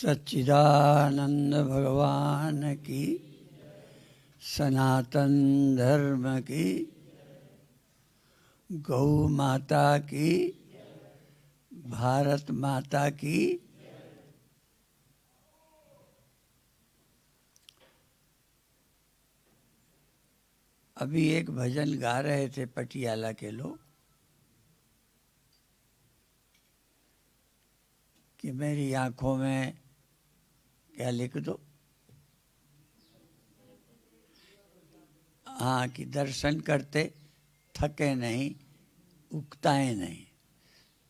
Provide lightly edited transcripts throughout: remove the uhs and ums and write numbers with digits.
सच्चिदानंद भगवान की, सनातन धर्म की, गौ माता की, भारत माता की। अभी एक भजन गा रहे थे पटियाला के लोग कि मेरी आंखों में क्या लिख दो, हाँ, कि दर्शन करते थके नहीं, उकताए नहीं,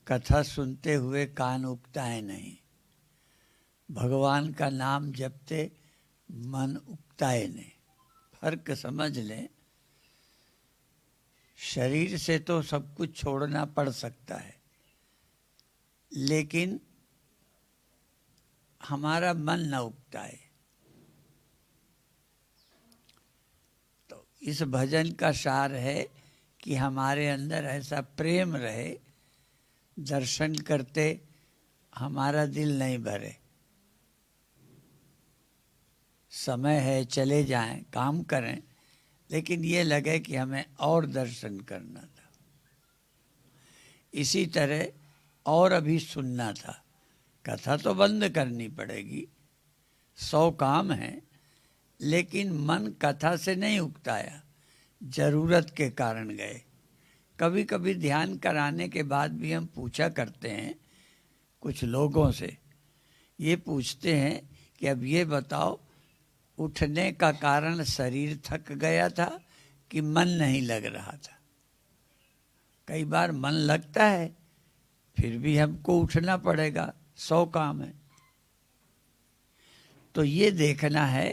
कथा सुनते हुए कान उकताए नहीं, भगवान का नाम जपते मन उकताए नहीं। फर्क समझ लें, शरीर से तो सब कुछ छोड़ना पड़ सकता है, लेकिन हमारा मन न उकताए। तो इस भजन का सार है कि हमारे अंदर ऐसा प्रेम रहे, दर्शन करते हमारा दिल नहीं भरे। समय है, चले जाएं, काम करें, लेकिन ये लगे कि हमें और दर्शन करना था, इसी तरह और अभी सुनना था। कथा तो बंद करनी पड़ेगी, 100 काम हैं, लेकिन मन कथा से नहीं उकताया, जरूरत के कारण गए। कभी कभी ध्यान कराने के बाद भी हम पूछा करते हैं कुछ लोगों से, ये पूछते हैं कि अब ये बताओ, उठने का कारण शरीर थक गया था कि मन नहीं लग रहा था। कई बार मन लगता है, फिर भी हमको उठना पड़ेगा, 100 काम है। तो ये देखना है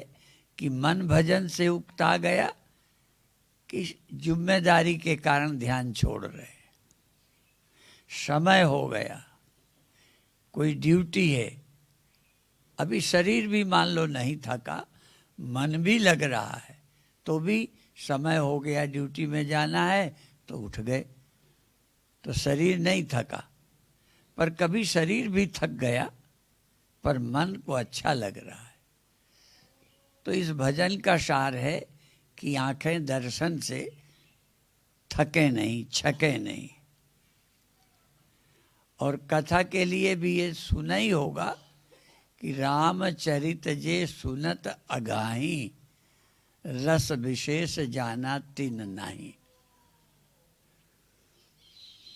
कि मन भजन से उकता गया कि जिम्मेदारी के कारण ध्यान छोड़ रहे, समय हो गया, कोई ड्यूटी है। अभी शरीर भी मान लो नहीं थका, मन भी लग रहा है, तो भी समय हो गया, ड्यूटी में जाना है, तो उठ गए। तो शरीर नहीं थका, पर कभी शरीर भी थक गया, पर मन को अच्छा लग रहा है। तो इस भजन का सार है कि आंखें दर्शन से थके नहीं, छके नहीं। और कथा के लिए भी ये सुना ही होगा कि रामचरित जे सुनत अगाही, रस विशेष जाना तिन नाही।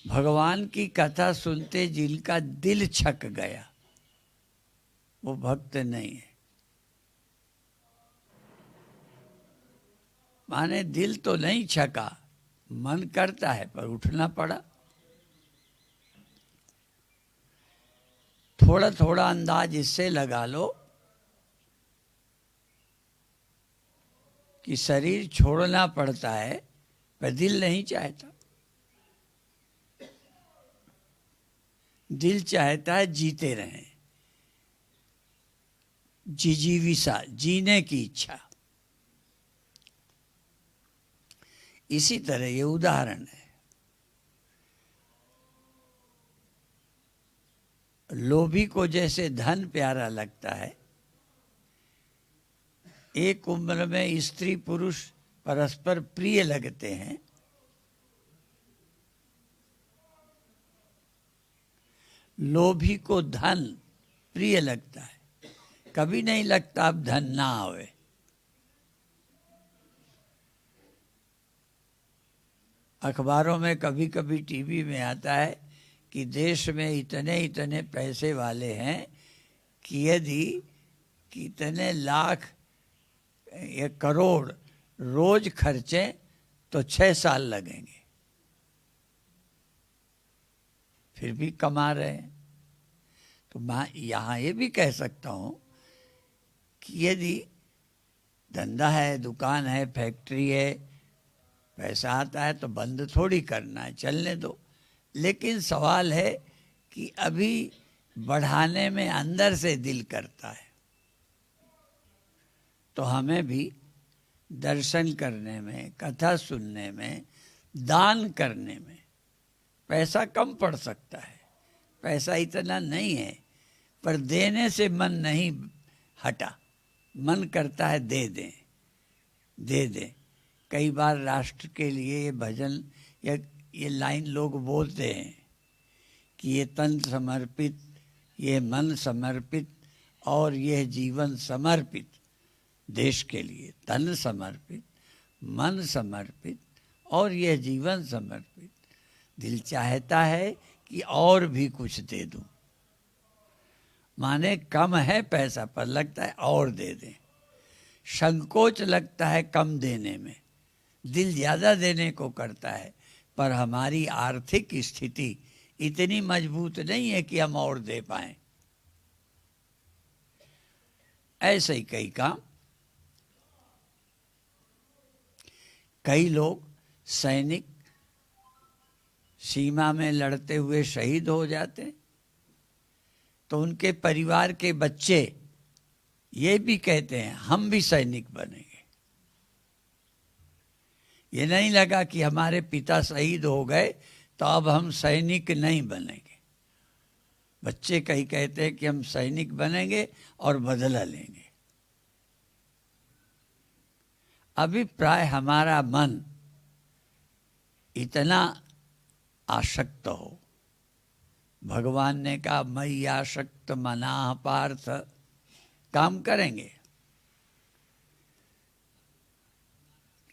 भगवान की कथा सुनते जिनका दिल छक गया, वो भक्त नहीं है। माने दिल तो नहीं छका, मन करता है, पर उठना पड़ा। थोड़ा थोड़ा अंदाज इससे लगा लो कि शरीर छोड़ना पड़ता है, पर दिल नहीं चाहता। दिल चाहता है जीते रहें, जिजीविसा, जीने की इच्छा। इसी तरह ये उदाहरण है। लोभी को जैसे धन प्यारा लगता है, एक उम्र में स्त्री पुरुष परस्पर प्रिय लगते हैं, लोभी को धन प्रिय लगता है। कभी नहीं लगता अब धन ना आवे। अखबारों में कभी कभी टीवी में आता है कि देश में इतने इतने पैसे वाले हैं कि यदि कितने लाख या करोड़ रोज खर्चे तो 6 साल लगेंगे, फिर भी कमा रहे हैं। तो मैं यहाँ ये भी कह सकता हूँ कि यदि धंधा है, दुकान है, फैक्ट्री है, पैसा आता है तो बंद थोड़ी करना है, चलने दो। लेकिन सवाल है कि अभी बढ़ाने में अंदर से दिल करता है। तो हमें भी दर्शन करने में, कथा सुनने में, दान करने में पैसा कम पड़ सकता है, पैसा इतना नहीं है, पर देने से मन नहीं हटा, मन करता है दे दें दे दें। कई बार राष्ट्र के लिए ये भजन या ये लाइन लोग बोलते हैं कि ये तन समर्पित, ये मन समर्पित और यह जीवन समर्पित देश के लिए। तन समर्पित, मन समर्पित और यह जीवन समर्पित। दिल चाहता है कि और भी कुछ दे दूं, माने कम है पैसा पर लगता है और दे दें। संकोच लगता है कम देने में, दिल ज़्यादा देने को करता है, पर हमारी आर्थिक स्थिति इतनी मजबूत नहीं है कि हम और दे पाएं। ऐसे ही कई काम, कई लोग सैनिक सीमा में लड़ते हुए शहीद हो जाते, तो उनके परिवार के बच्चे ये भी कहते हैं हम भी सैनिक बनेंगे। ये नहीं लगा कि हमारे पिता शहीद हो गए तो अब हम सैनिक नहीं बनेंगे। बच्चे कई कहते हैं कि हम सैनिक बनेंगे और बदला लेंगे। अभिप्राय हमारा मन इतना आसक्त हो। भगवान ने कहा मयि आसक्त मनाः पार्थ, काम करेंगे।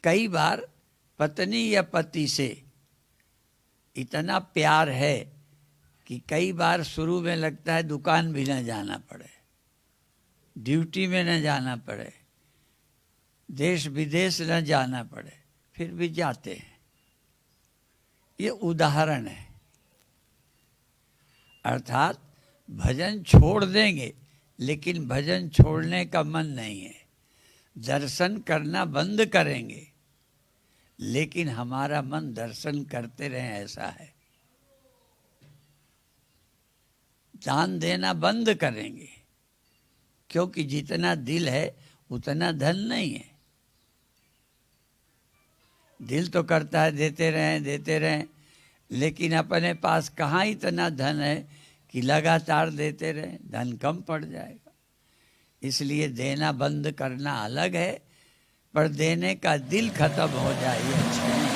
कई बार पत्नी या पति से इतना प्यार है कि कई बार शुरू में लगता है दुकान भी न जाना पड़े, ड्यूटी में न जाना पड़े, देश विदेश न जाना पड़े, फिर भी जाते हैं। ये उदाहरण है। अर्थात भजन छोड़ देंगे लेकिन भजन छोड़ने का मन नहीं है। दर्शन करना बंद करेंगे लेकिन हमारा मन दर्शन करते रहे, ऐसा है। दान देना बंद करेंगे क्योंकि जितना दिल है उतना धन नहीं है। दिल तो करता है देते रहें, लेकिन अपने पास कहाँ इतना धन है कि लगातार देते रहें, धन कम पड़ जाएगा। इसलिए देना बंद करना अलग है, पर देने का दिल खत्म हो जाए ये अच्छा नहीं।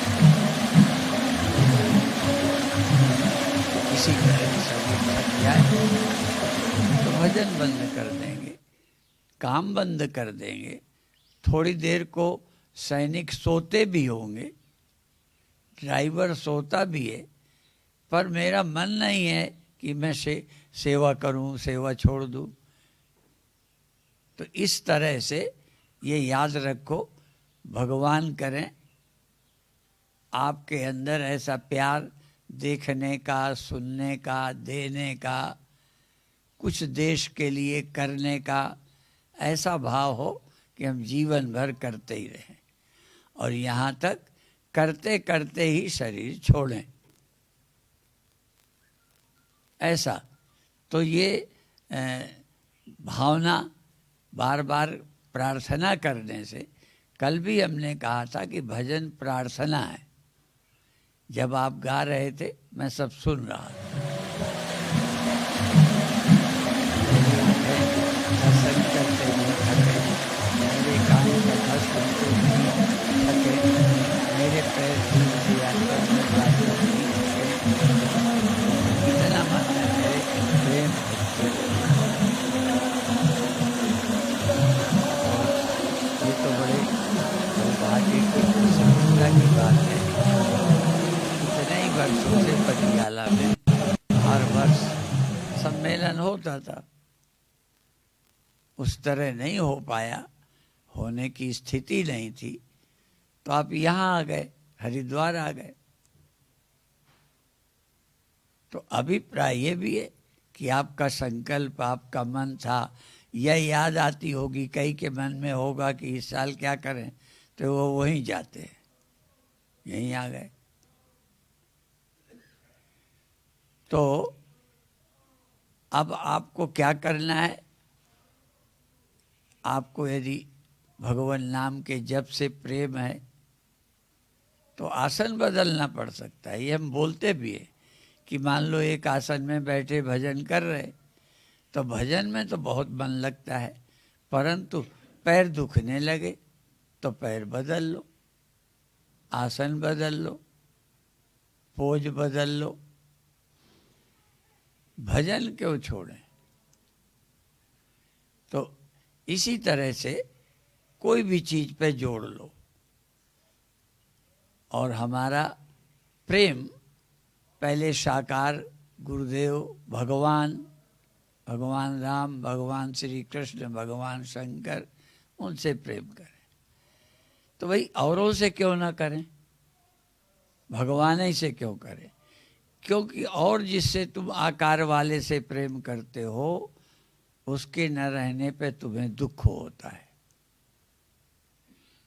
किसी तरह शरीर थक जाए तो भजन बंद कर देंगे, काम बंद कर देंगे। थोड़ी देर को सैनिक सोते भी होंगे, ड्राइवर सोता भी है, पर मेरा मन नहीं है कि मैं सेवा करूं, सेवा छोड़ दूं। तो इस तरह से ये याद रखो, भगवान करें आपके अंदर ऐसा प्यार देखने का, सुनने का, देने का, कुछ देश के लिए करने का ऐसा भाव हो कि हम जीवन भर करते ही रहें और यहाँ तक करते करते ही शरीर छोड़ें। ऐसा तो ये भावना बार बार प्रार्थना करने से, कल भी हमने कहा था कि भजन प्रार्थना है। जब आप गा रहे थे मैं सब सुन रहा था। दर्शन करते नहीं थके, मेरे कान कथा सुनते नहीं थके, मेरे पैर धूल दिया करने वाले नहीं थके। इतना मन है मेरे प्रेम ये तो बड़े सौभाग्य की प्रसन्नता की बात है। इतने ही वर्षों से पटियाला में हर वर्ष सम्मेलन होता था, उस तरह नहीं हो पाया, होने की स्थिति नहीं थी, तो आप यहाँ आ गए, हरिद्वार आ गए। तो अभिप्राय ये भी है कि आपका संकल्प, आपका मन था, यह याद आती होगी, कई के मन में होगा कि इस साल क्या करें, तो वो वहीं जाते हैं, यहीं आ गए। तो अब आपको क्या करना है? आपको यदि भगवान नाम के जप से प्रेम है तो आसन बदलना पड़ सकता है। ये हम बोलते भी है कि मान लो एक आसन में बैठे भजन कर रहे तो भजन में तो बहुत मन लगता है, परंतु पैर दुखने लगे तो पैर बदल लो, आसन बदल लो, पोज बदल लो, भजन क्यों छोड़ें। तो इसी तरह से कोई भी चीज पे जोड़ लो, और हमारा प्रेम पहले साकार गुरुदेव भगवान, भगवान राम, भगवान श्री कृष्ण, भगवान शंकर, उनसे प्रेम करें। तो भाई औरों से क्यों ना करें, भगवान ही से क्यों करें? क्योंकि और जिससे तुम आकार वाले से प्रेम करते हो, उसके न रहने पे तुम्हें दुख होता है।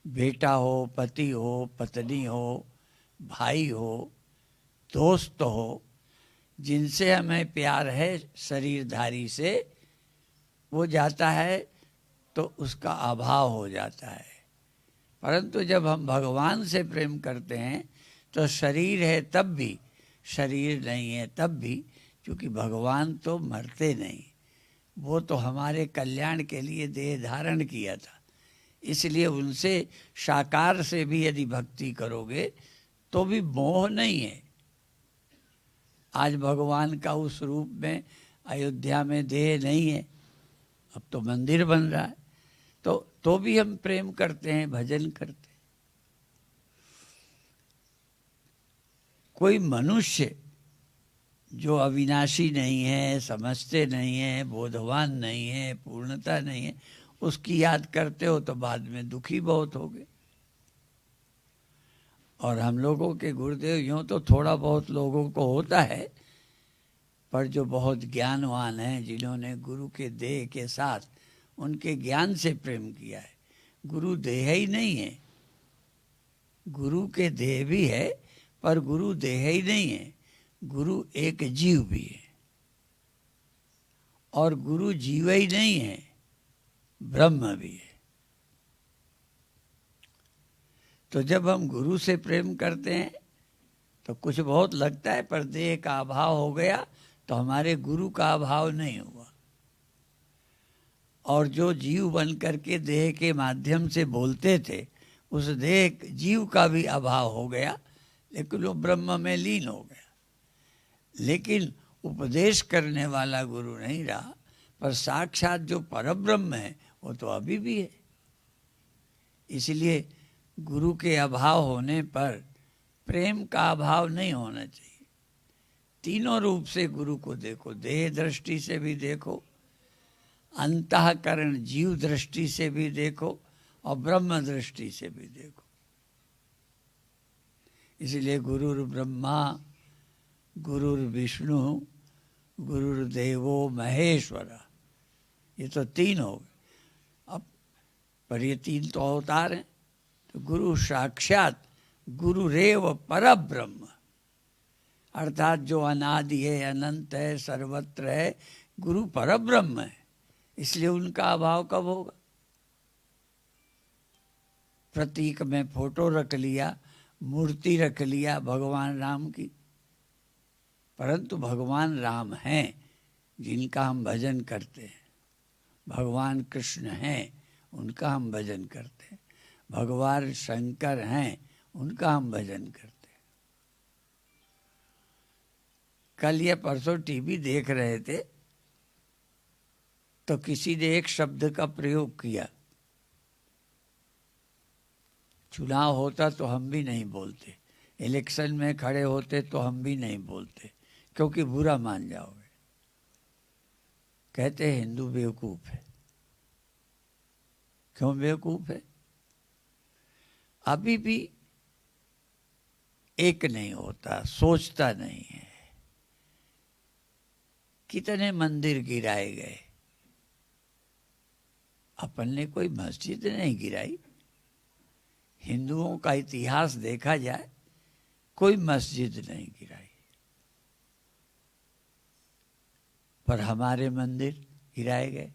बेटा हो, पति हो, पत्नी हो, भाई हो, दोस्त हो, जिनसे हमें प्यार है शरीरधारी से, वो जाता है तो उसका अभाव हो जाता है। परंतु जब हम भगवान से प्रेम करते हैं तो शरीर है तब भी, शरीर नहीं है तब भी, क्योंकि भगवान तो मरते नहीं, वो तो हमारे कल्याण के लिए देह धारण किया था। इसलिए उनसे साकार से भी यदि भक्ति करोगे तो भी मोह नहीं है। आज भगवान का उस रूप में अयोध्या में देह नहीं है, अब तो मंदिर बन रहा है, तो भी हम प्रेम करते हैं, भजन करते हैं। कोई मनुष्य जो अविनाशी नहीं है, समझते नहीं है, बोधवान नहीं है, पूर्णता नहीं है, उसकी याद करते हो तो बाद में दुखी बहुत होगे। और हम लोगों के गुरुदेव यूँ तो थोड़ा बहुत लोगों को होता है, पर जो बहुत ज्ञानवान हैं, जिन्होंने गुरु के देह के साथ उनके ज्ञान से प्रेम किया है, गुरु देह ही नहीं है, गुरु के देह भी है पर गुरु देह ही नहीं है, गुरु एक जीव भी है, और गुरु जीव ही नहीं है, ब्रह्म भी है। तो जब हम गुरु से प्रेम करते हैं तो कुछ बहुत लगता है, पर देह का अभाव हो गया तो हमारे गुरु का अभाव नहीं हुआ। और जो जीव बन करके देह के माध्यम से बोलते थे, उस देह जीव का भी अभाव हो गया, लेकिन वो ब्रह्म में लीन हो गया। लेकिन उपदेश करने वाला गुरु नहीं रहा, पर साक्षात जो परब्रह्म है वो तो अभी भी है। इसलिए गुरु के अभाव होने पर प्रेम का अभाव नहीं होना चाहिए। तीनों रूप से गुरु को देखो, देह दृष्टि से भी देखो, अंतःकरण जीव दृष्टि से भी देखो, और ब्रह्म दृष्टि से भी देखो। इसलिए गुरुर् ब्रह्मा गुरुर्विष्णु गुरुर्देवो महेश्वर, ये तो तीन हो गए। अब पर ये तीन तो अवतार हैं, तो गुरु साक्षात गुरुरेव परब्रह्म, अर्थात जो अनादि है, अनंत है, सर्वत्र है, गुरु परब्रह्म है। इसलिए उनका अभाव कब होगा? प्रतीक में फोटो रख लिया, मूर्ति रख लिया भगवान राम की, परंतु भगवान राम हैं जिनका हम भजन करते हैं, भगवान कृष्ण हैं उनका हम भजन करते हैं, भगवान शंकर हैं उनका हम भजन करते हैं। कल या परसों टीवी देख रहे थे तो किसी ने एक शब्द का प्रयोग किया, चुनाव होता तो हम भी नहीं बोलते, इलेक्शन में खड़े होते तो हम भी नहीं बोलते, क्योंकि बुरा मान जाओगे। कहते हैं हिंदू बेवकूफ है। क्यों बेवकूफ है? अभी भी एक नहीं होता, सोचता नहीं है। कितने मंदिर गिराए गए, अपन ने कोई मस्जिद नहीं गिराई। हिंदुओं का इतिहास देखा जाए, कोई मस्जिद नहीं गिराई, पर हमारे मंदिर गिराए गए।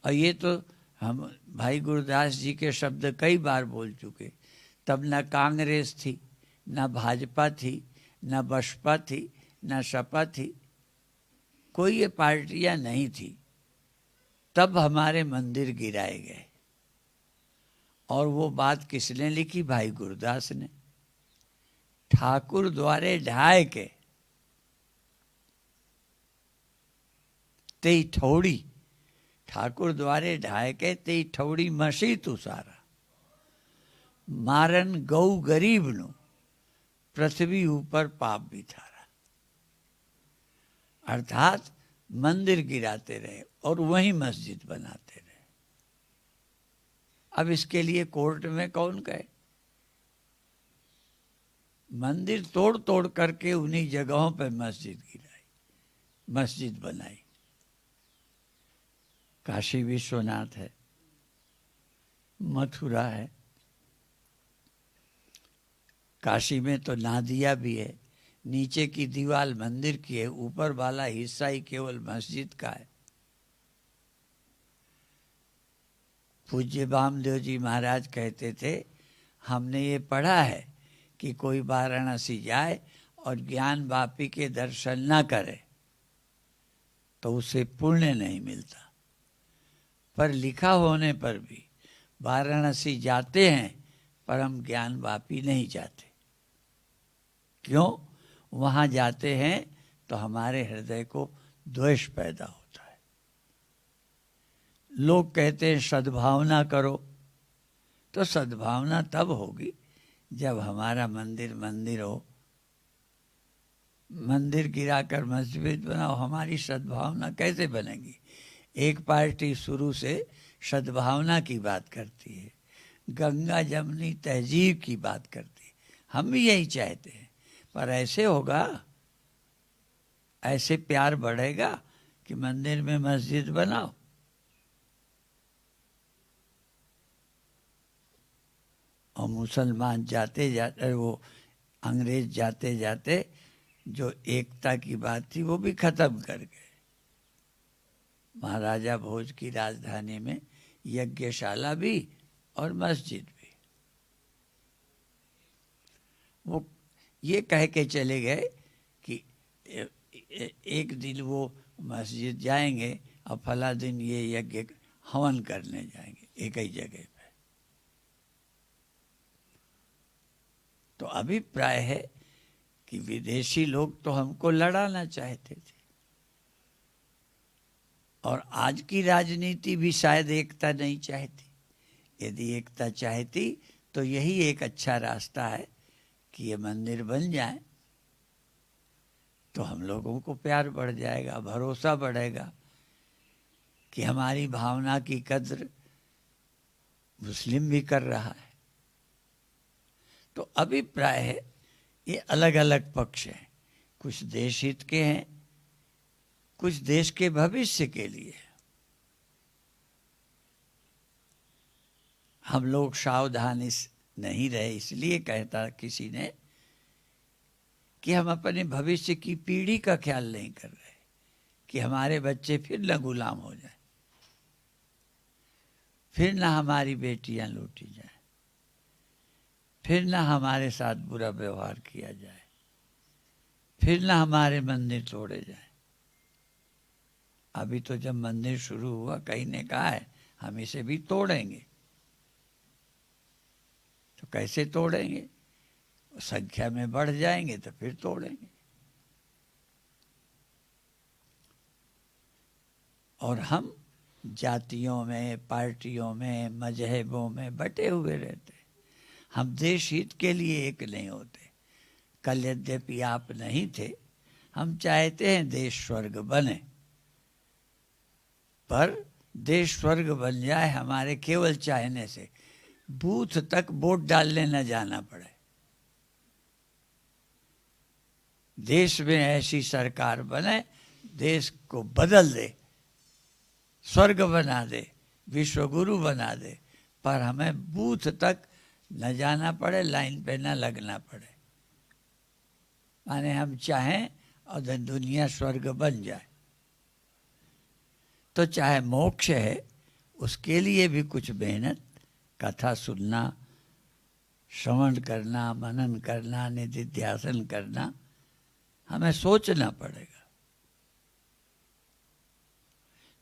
और ये तो हम भाई गुरदास जी के शब्द कई बार बोल चुके। तब न कांग्रेस थी, न भाजपा थी, न बसपा थी, न सपा थी, कोई ये पार्टियां नहीं थी। तब हमारे मंदिर गिराए गए। और वो बात किसने लिखी? भाई गुरदास ने। ठाकुर द्वारे ढाए के तेई ठौड़ी, ठाकुर द्वारे ढाए के तेई ठौड़ी मसी तू सारा, मारन गौ गरीब नु पृथ्वी ऊपर पाप बिथारा। अर्थात मंदिर गिराते रहे और वहीं मस्जिद बनाते रहे। अब इसके लिए कोर्ट में कौन गए? मंदिर तोड़ तोड़ करके उन्हीं जगहों पे मस्जिद गिराई, मस्जिद बनाई। काशी विश्वनाथ है, मथुरा है, काशी में तो नादिया भी है। नीचे की दीवार मंदिर की है, ऊपर वाला हिस्सा ही केवल मस्जिद का है। पूज्य वामदेव जी महाराज कहते थे, हमने ये पढ़ा है कि कोई वाराणसी जाए और ज्ञान वापी के दर्शन न करे तो उसे पुण्य नहीं मिलता। पर लिखा होने पर भी वाराणसी जाते हैं पर हम ज्ञान वापी नहीं जाते। क्यों? वहाँ जाते हैं तो हमारे हृदय को द्वेष पैदा होता है। लोग कहते हैं सद्भावना करो, तो सद्भावना तब होगी जब हमारा मंदिर मंदिर हो। मंदिर गिराकर मस्जिद बनाओ, हमारी सद्भावना कैसे बनेगी? एक पार्टी शुरू से सद्भावना की बात करती है, गंगा जमनी तहजीब की बात करती है। हम भी यही चाहते हैं, पर ऐसे होगा, ऐसे प्यार बढ़ेगा कि मंदिर में मस्जिद बनाओ। और मुसलमान जाते जाते, वो अंग्रेज जाते जाते जो एकता की बात थी वो भी खत्म कर गए। महाराजा भोज की राजधानी में यज्ञशाला भी और मस्जिद भी। वो ये कह के चले गए कि एक दिन वो मस्जिद जाएंगे और फला दिन ये यज्ञ हवन करने जाएंगे एक ही जगह पे। तो अभिप्राय है कि विदेशी लोग तो हमको लड़ाना चाहते थे, और आज की राजनीति भी शायद एकता नहीं चाहती। यदि एकता चाहती तो यही एक अच्छा रास्ता है कि ये मंदिर बन जाए, तो हम लोगों को प्यार बढ़ जाएगा, भरोसा बढ़ेगा कि हमारी भावना की कद्र मुस्लिम भी कर रहा है। तो अभिप्राय है ये अलग अलग पक्ष हैं, कुछ देश हित के हैं, कुछ देश के भविष्य के लिए। हम लोग सावधानी नहीं रहे, इसलिए कहता किसी ने कि हम अपने भविष्य की पीढ़ी का ख्याल नहीं कर रहे कि हमारे बच्चे फिर न गुलाम हो जाए, फिर न हमारी बेटियां लूटी जाए, फिर न हमारे साथ बुरा व्यवहार किया जाए, फिर न हमारे मंदिर तोड़े जाए। अभी तो जब मंदिर शुरू हुआ कहीं ने कहा है हम इसे भी तोड़ेंगे। तो कैसे तोड़ेंगे? संख्या में बढ़ जाएंगे तो फिर तोड़ेंगे। और हम जातियों में, पार्टियों में, मजहबों में बटे हुए रहते हैं। हम देश हित के लिए एक नहीं होते। कल यद्यपि आप नहीं थे, हम चाहते हैं देश स्वर्ग बने, पर देश स्वर्ग बन जाए हमारे केवल चाहने से, बूथ तक वोट डालने न जाना पड़े। देश में ऐसी सरकार बने, देश को बदल दे, स्वर्ग बना दे, विश्वगुरु बना दे, पर हमें बूथ तक न जाना पड़े, लाइन पे न लगना पड़े। माने हम चाहें और दुनिया स्वर्ग बन जाए। तो चाहे मोक्ष है, उसके लिए भी कुछ मेहनत, कथा सुनना, श्रवण करना, मनन करना, निधिध्यासन करना, हमें सोचना पड़ेगा।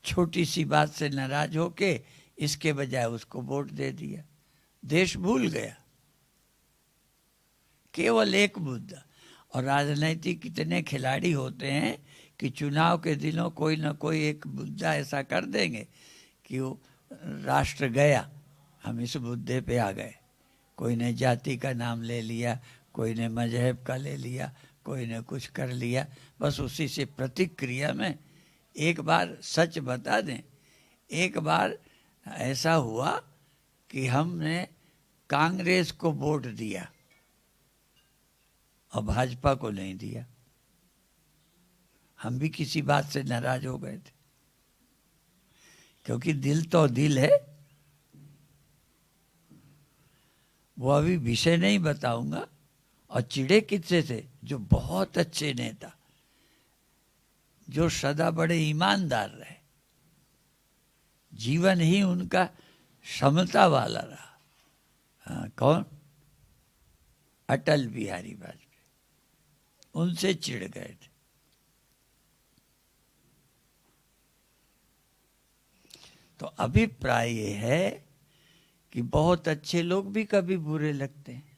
छोटी सी बात से नाराज होके इसके बजाय उसको वोट दे दिया, देश भूल गया। केवल एक मुद्दा। और राजनीतिक कितने खिलाड़ी होते हैं कि चुनाव के दिनों कोई ना कोई एक मुद्दा ऐसा कर देंगे कि वो राष्ट्र गया, हम इस मुद्दे पे आ गए। कोई ने जाति का नाम ले लिया, कोई ने मजहब का ले लिया, कोई ने कुछ कर लिया, बस उसी से प्रतिक्रिया में। एक बार सच बता दें, एक बार ऐसा हुआ कि हमने कांग्रेस को वोट दिया और भाजपा को नहीं दिया। हम भी किसी बात से नाराज हो गए थे, क्योंकि दिल तो दिल है। वो अभी विषय नहीं बताऊंगा। और चिड़े किससे थे? जो बहुत अच्छे नेता, जो सदा बड़े ईमानदार रहे, जीवन ही उनका समता वाला रहा। हाँ, कौन? अटल बिहारी वाजपेयी। उनसे चिढ़ गए थे। तो अभिप्राय ये है कि बहुत अच्छे लोग भी कभी बुरे लगते हैं।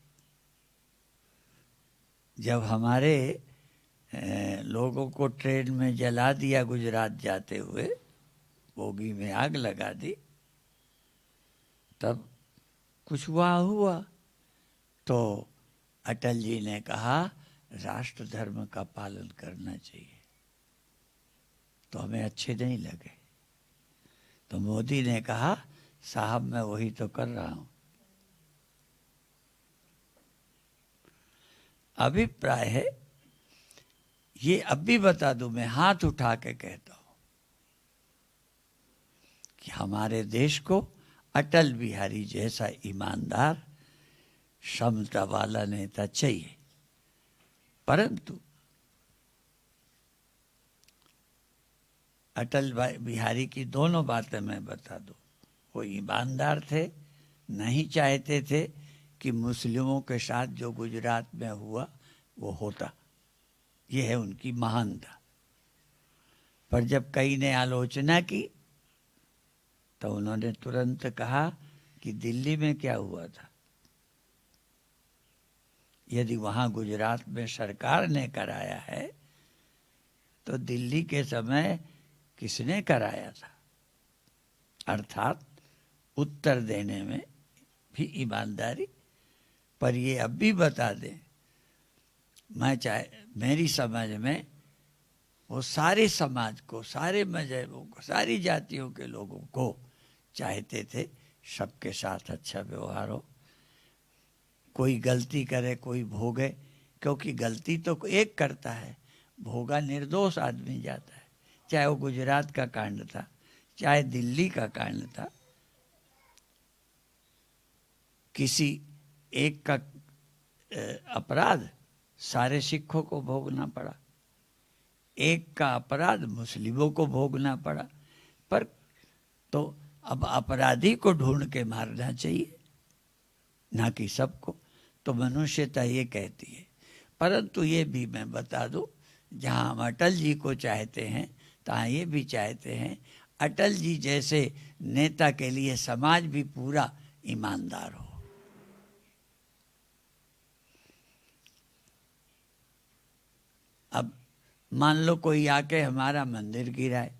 जब हमारे लोगों को ट्रेन में जला दिया गुजरात जाते हुए, बोगी में आग लगा दी, तब कुछ वहाँ हुआ तो अटल जी ने कहा राष्ट्र धर्म का पालन करना चाहिए। तो हमें अच्छे नहीं लगे। तो मोदी ने कहा साहब मैं वही तो कर रहा हूं। अभिप्राय है ये, अब भी बता दूं, मैं हाथ उठा के कहता हूं कि हमारे देश को अटल बिहारी जैसा ईमानदार समता वाला नेता चाहिए। परंतु अटल बिहारी की दोनों बातें मैं बता दूं। वो ईमानदार थे, नहीं चाहते थे कि मुस्लिमों के साथ जो गुजरात में हुआ वो होता। ये है उनकी महानता। पर जब कई ने आलोचना की तो उन्होंने तुरंत कहा कि दिल्ली में क्या हुआ था। यदि वहां गुजरात में सरकार ने कराया है तो दिल्ली के समय किसने कराया था? अर्थात उत्तर देने में भी ईमानदारी। पर ये अब भी बता दें, मैं चाहे मेरी समझ में वो सारे समाज को, सारे मजहबों को, सारी जातियों के लोगों को चाहते थे सबके साथ अच्छा व्यवहार हो। कोई गलती करे कोई भोगे, क्योंकि गलती तो एक करता है, भोगा निर्दोष आदमी जाता है। चाहे वो गुजरात का कांड था, चाहे दिल्ली का कांड था, किसी एक का अपराध सारे सिखों को भोगना पड़ा, एक का अपराध मुस्लिमों को भोगना पड़ा। पर तो अब अपराधी को ढूंढ के मारना चाहिए, ना कि सबको। तो मनुष्यता ये कहती है। परंतु ये भी मैं बता दूं, जहां हम अटल जी को चाहते हैं तहाँ ये भी चाहते हैं अटल जी जैसे नेता के लिए समाज भी पूरा ईमानदार हो। अब मान लो कोई आके हमारा मंदिर गिराए,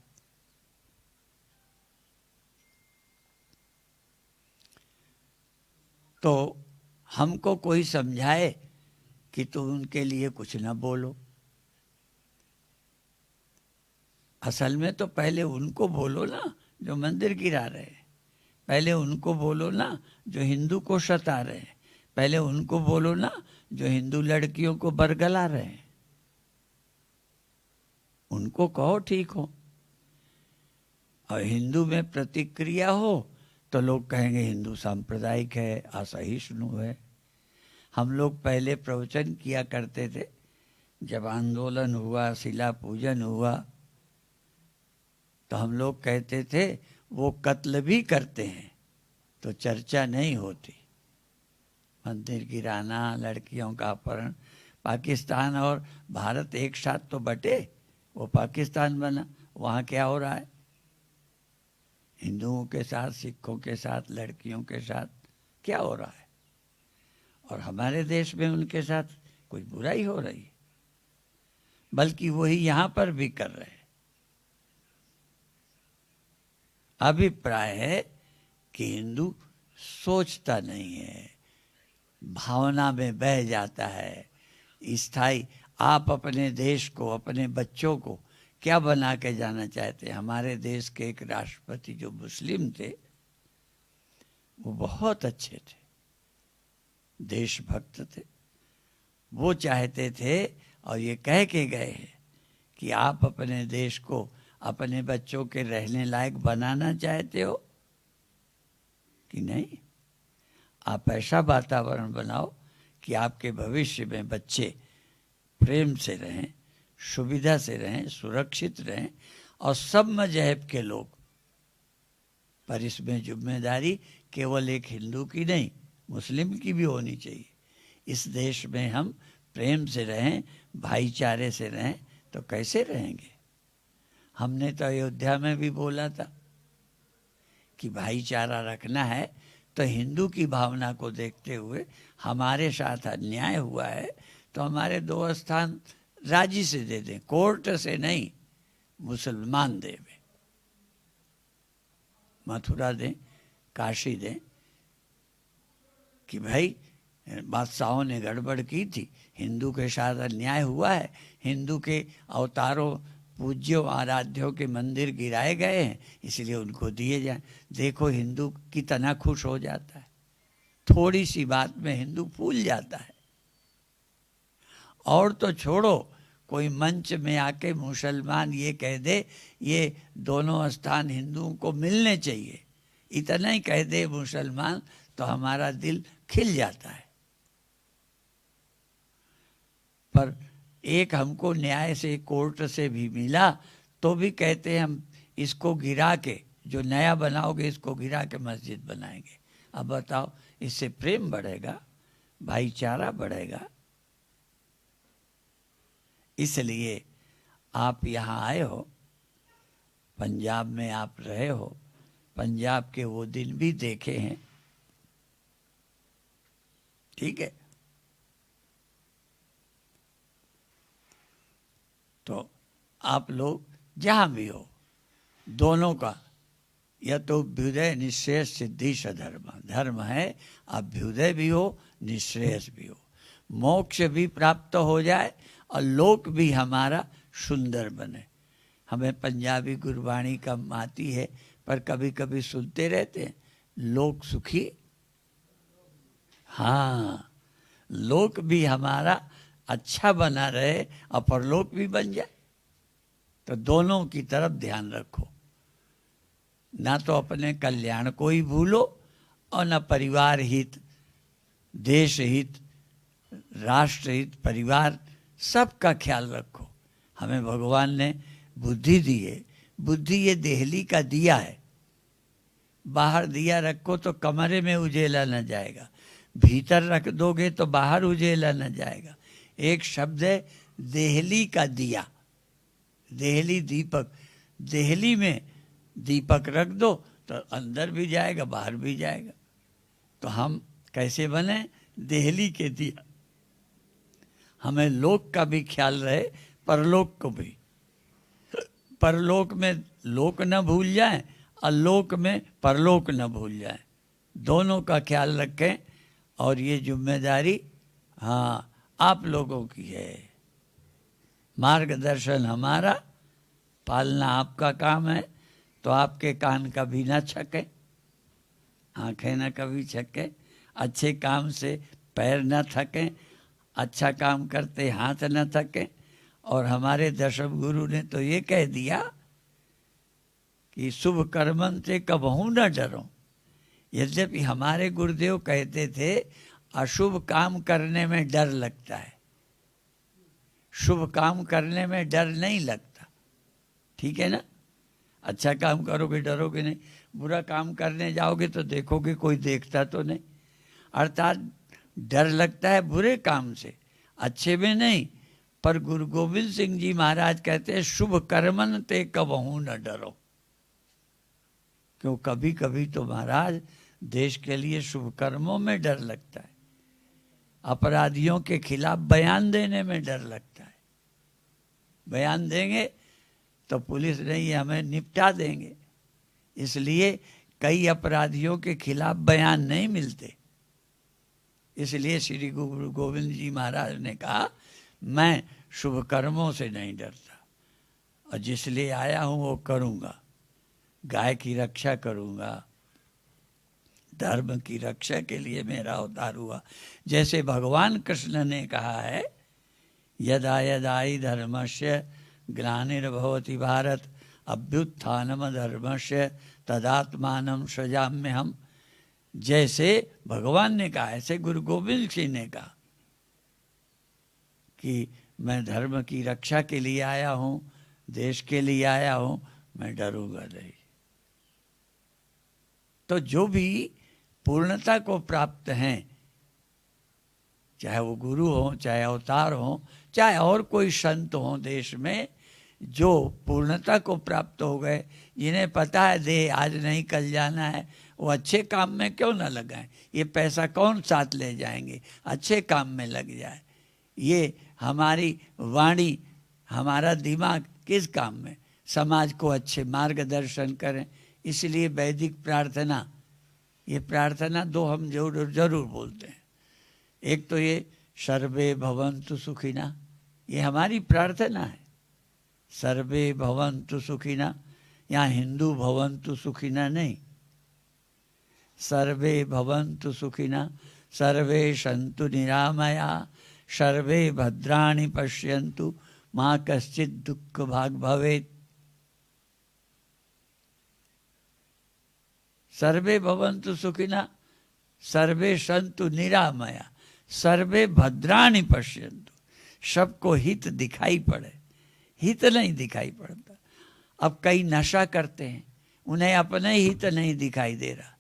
तो हमको कोई समझाए कि तुम उनके लिए कुछ ना बोलो। असल में तो पहले उनको बोलो ना जो मंदिर गिरा रहे हैं, पहले उनको बोलो ना जो हिंदू को सता रहे हैं, पहले उनको बोलो ना जो हिंदू लड़कियों को बरगला रहे हैं। उनको कहो ठीक हो। और हिंदू में प्रतिक्रिया हो तो लोग कहेंगे हिंदू सांप्रदायिक है, असहिष्णु है। हम लोग पहले प्रवचन किया करते थे, जब आंदोलन हुआ, शिला पूजन हुआ, तो हम लोग कहते थे वो कत्ल भी करते हैं तो चर्चा नहीं होती। मंदिर गिराना, लड़कियों का अपहरण, पाकिस्तान और भारत एक साथ तो बटे, वो पाकिस्तान बना, वहाँ क्या हो रहा है? हिंदुओं के साथ, सिखों के साथ, लड़कियों के साथ क्या हो रहा है, और हमारे देश में उनके साथ कोई बुराई हो रही है, बल्कि वही यहाँ पर भी कर रहे हैं। अभिप्राय है कि हिंदू सोचता नहीं है, भावना में बह जाता है, स्थायी। आप अपने देश को, अपने बच्चों को क्या बना के जाना चाहते हैं? हमारे देश के एक राष्ट्रपति जो मुस्लिम थे, वो बहुत अच्छे थे, देशभक्त थे। वो चाहते थे और ये कह के गए हैं कि आप अपने देश को, अपने बच्चों के रहने लायक बनाना चाहते हो कि नहीं? आप ऐसा वातावरण बनाओ कि आपके भविष्य में बच्चे प्रेम से रहें, सुविधा से रहें, सुरक्षित रहें, और सब मजहब के लोग। पर इसमें जिम्मेदारी केवल एक हिंदू की नहीं, मुस्लिम की भी होनी चाहिए। इस देश में हम प्रेम से रहें, भाईचारे से रहें, तो कैसे रहेंगे? हमने तो अयोध्या में भी बोला था कि भाईचारा रखना है, तो हिंदू की भावना को देखते हुए हमारे साथ अन्याय हुआ है तो हमारे 2 स्थान राजी से दे दें, कोर्ट से नहीं, मुसलमान देवे, मथुरा दें, काशी दें, कि भाई बादशाहों ने गड़बड़ की थी, हिंदू के साथ अन्याय हुआ है, हिंदू के अवतारों, पूज्यों, आराध्यों के मंदिर गिराए गए हैं, इसलिए उनको दिए जाएं। देखो हिंदू कितना खुश हो जाता है, थोड़ी सी बात में हिंदू फूल जाता है। और तो छोड़ो, कोई मंच में आके मुसलमान ये कह दे ये दोनों स्थान हिंदुओं को मिलने चाहिए, इतना ही कह दे मुसलमान, तो हमारा दिल खिल जाता है। पर एक हमको न्याय से, कोर्ट से भी मिला, तो भी कहते हैं हम इसको गिरा के, जो नया बनाओगे इसको गिरा के मस्जिद बनाएंगे। अब बताओ, इससे प्रेम बढ़ेगा, भाईचारा बढ़ेगा? इसलिए आप यहाँ आए हो, पंजाब में आप रहे हो, पंजाब के वो दिन भी देखे हैं, ठीक है? तो आप लोग जहाँ भी हो, दोनों का, या तो अभ्युदय निश्रेयस सिद्धि सधर्म, धर्म है अभ्युदय भी हो, निश्रेयस भी हो, मोक्ष भी प्राप्त हो जाए और लोक भी हमारा सुंदर बने। हमें पंजाबी गुरबाणी कम आती है, पर कभी कभी सुनते रहते हैं, लोक सुखी। हाँ, लोक भी हमारा अच्छा बना रहे और परलोक भी बन जाए, तो दोनों की तरफ ध्यान रखो। ना तो अपने कल्याण को ही भूलो और न परिवार हित, देश हित, राष्ट्र हित, परिवार, सबका ख्याल रखो। हमें भगवान ने बुद्धि दी है, बुद्धि ये देहली का दिया है, बाहर दिया रखो तो कमरे में उजेला न जाएगा, भीतर रख दोगे तो बाहर उजेला न जाएगा। एक शब्द है देहली का दिया, देहली दीपक, देहली में दीपक रख दो तो अंदर भी जाएगा, बाहर भी जाएगा। तो हम कैसे बने? देहली के दिया। हमें लोक का भी ख्याल रहे, परलोक को भी। परलोक में लोक न भूल जाए और लोक में परलोक न भूल जाए, दोनों का ख्याल रखें। और ये जिम्मेदारी हाँ आप लोगों की है, मार्गदर्शन हमारा, पालना आपका काम है। तो आपके कान कभी ना छके, आंखें न कभी छके, अच्छे काम से पैर न थकें, अच्छा काम करते हाथ न थकें। और हमारे दशम गुरु ने तो ये कह दिया कि शुभ कर्मन से कबहू न डरो। यद्यपि हमारे गुरुदेव कहते थे अशुभ काम करने में डर लगता है, शुभ काम करने में डर नहीं लगता, ठीक है ना? अच्छा काम करोगे डरोगे नहीं, बुरा काम करने जाओगे तो देखोगे कोई देखता तो नहीं, अर्थात डर लगता है बुरे काम से, अच्छे में नहीं। पर गुरु गोविंद सिंह जी महाराज कहते हैं शुभ कर्मन ते कबहू न डरो। क्यों कभी कभी तो महाराज देश के लिए शुभ कर्मों में डर लगता है, अपराधियों के खिलाफ बयान देने में डर लगता है। बयान देंगे तो पुलिस नहीं हमें निपटा देंगे, इसलिए कई अपराधियों के खिलाफ बयान नहीं मिलते। इसलिए श्री गुरु गोविंद जी महाराज ने कहा मैं शुभ कर्मों से नहीं डरता, और जिसलिए आया हूँ वो करूँगा। गाय की रक्षा करूँगा, धर्म की रक्षा के लिए मेरा अवतार हुआ। जैसे भगवान कृष्ण ने कहा है, यदा यदा हि धर्मस्य ग्लानिर्भवति भारत अभ्युत्थानम धर्मस्य तदात्मानं सृजाम्यहम्। जैसे भगवान ने कहा, ऐसे गुरु गोविंद सिंह ने कहा कि मैं धर्म की रक्षा के लिए आया हूँ, देश के लिए आया हूँ, मैं डरूंगा नहीं। तो जो भी पूर्णता को प्राप्त हैं, चाहे वो गुरु हो, चाहे अवतार हो, चाहे और कोई संत हो देश में, जो पूर्णता को प्राप्त हो गए, जिन्हें पता है देह आज नहीं कल जाना है, वो अच्छे काम में क्यों ना लगाएं। ये पैसा कौन साथ ले जाएंगे, अच्छे काम में लग जाए। ये हमारी वाणी, हमारा दिमाग किस काम में, समाज को अच्छे मार्गदर्शन करें। इसलिए वैदिक प्रार्थना, ये प्रार्थना दो हम जरूर बोलते हैं। एक तो ये सर्वे भवन्तु सुखिना, ये हमारी प्रार्थना है। सर्वे भवन्तु सुखिना, यहाँ हिंदू भवन्तु सुखिना नहीं, सर्वे भवन्तु सुखिना, सर्वे सन्तु निरामया, सर्वे भद्राणि पश्यन्तु मा कश्चित् दुःख भाग् भवेत्। सर्वे भवन्तु सुखिना, सर्वे सन्तु निरामया, सर्वे भद्राणि पश्यन्तु। सबको हित दिखाई पड़े, हित नहीं दिखाई पड़ता। अब कई नशा करते हैं, उन्हें अपने हित नहीं दिखाई दे रहा।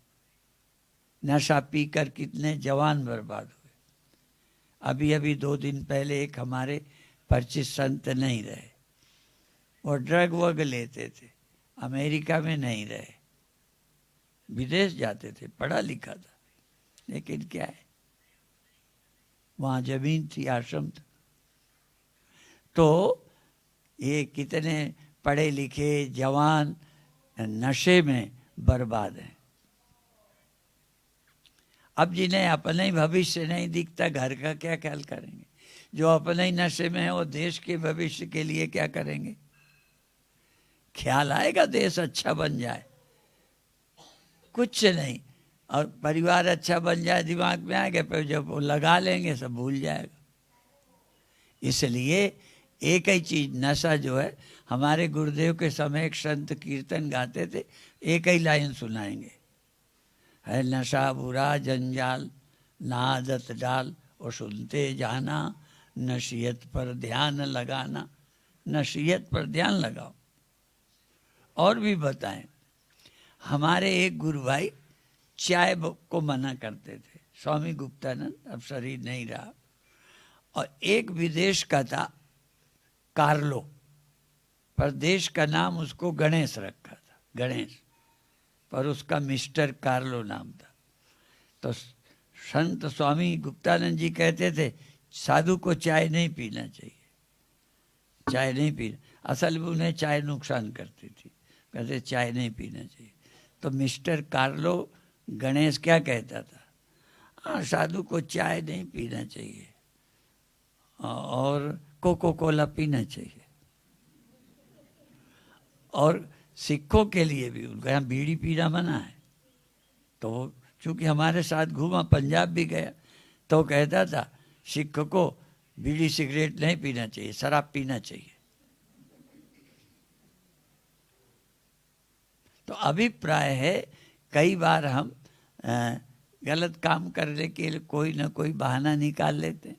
नशा पीकर कितने जवान बर्बाद हुए। अभी अभी 2 दिन पहले एक हमारे परिचित संत नहीं रहे, वो ड्रग वग लेते थे, अमेरिका में नहीं रहे, विदेश जाते थे, पढ़ा लिखा था, लेकिन क्या है, वहाँ जमीन थी, आश्रम था। तो ये कितने पढ़े लिखे जवान नशे में बर्बाद हैं। अब जिन्हें अपने ही भविष्य नहीं दिखता, घर का क्या ख्याल करेंगे। जो अपने ही नशे में है वो देश के भविष्य के लिए क्या करेंगे। ख्याल आएगा देश अच्छा बन जाए, कुछ नहीं। और परिवार अच्छा बन जाए दिमाग में आएगा, पर जब वो लगा लेंगे सब भूल जाएगा। इसलिए एक ही चीज, नशा जो है, हमारे गुरुदेव के समय एक संत कीर्तन गाते थे, एक ही लाइन सुनाएंगे, है नशा बुरा जंजाल ना आदत डाल और सुनते जाना, नसीहत पर ध्यान लगाना। नसीहत पर ध्यान लगाओ। और भी बताएं, हमारे एक गुरु भाई चाय को मना करते थे, स्वामी गुप्तानंद, अब शरीर नहीं रहा। और एक विदेश का था कार्लो, पर देश का नाम उसको गणेश रखा था, गणेश, पर उसका मिस्टर कार्लो नाम था। तो संत स्वामी गुप्तानंद जी कहते थे साधु को चाय नहीं पीना चाहिए, चाय नहीं पीना। असल में उन्हें चाय नुकसान करती थी, कहते चाय नहीं पीना चाहिए। तो मिस्टर कार्लो गणेश क्या कहता था, हाँ साधु को चाय नहीं पीना चाहिए और कोको कोला पीना चाहिए। और सिखों के लिए भी उनका यहाँ बीड़ी पीना मना है। तो चूंकि हमारे साथ घूमा, पंजाब भी गया, तो कहता था सिख को बीड़ी सिगरेट नहीं पीना चाहिए, शराब पीना चाहिए। तो अभिप्राय है, कई बार हम गलत काम करने के लिए कोई ना कोई बहाना निकाल लेते हैं।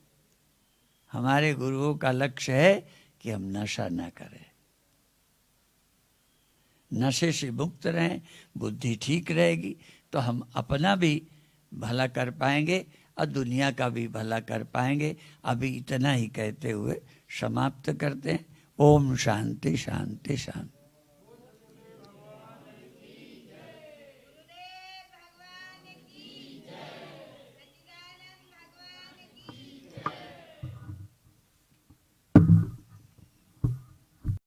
हमारे गुरुओं का लक्ष्य है कि हम नशा ना करें, नशे से मुक्त रहें, बुद्धि ठीक रहेगी तो हम अपना भी भला कर पाएंगे और दुनिया का भी भला कर पाएंगे। अभी इतना ही कहते हुए समाप्त करते हैं। ओम शांति शांति शांति।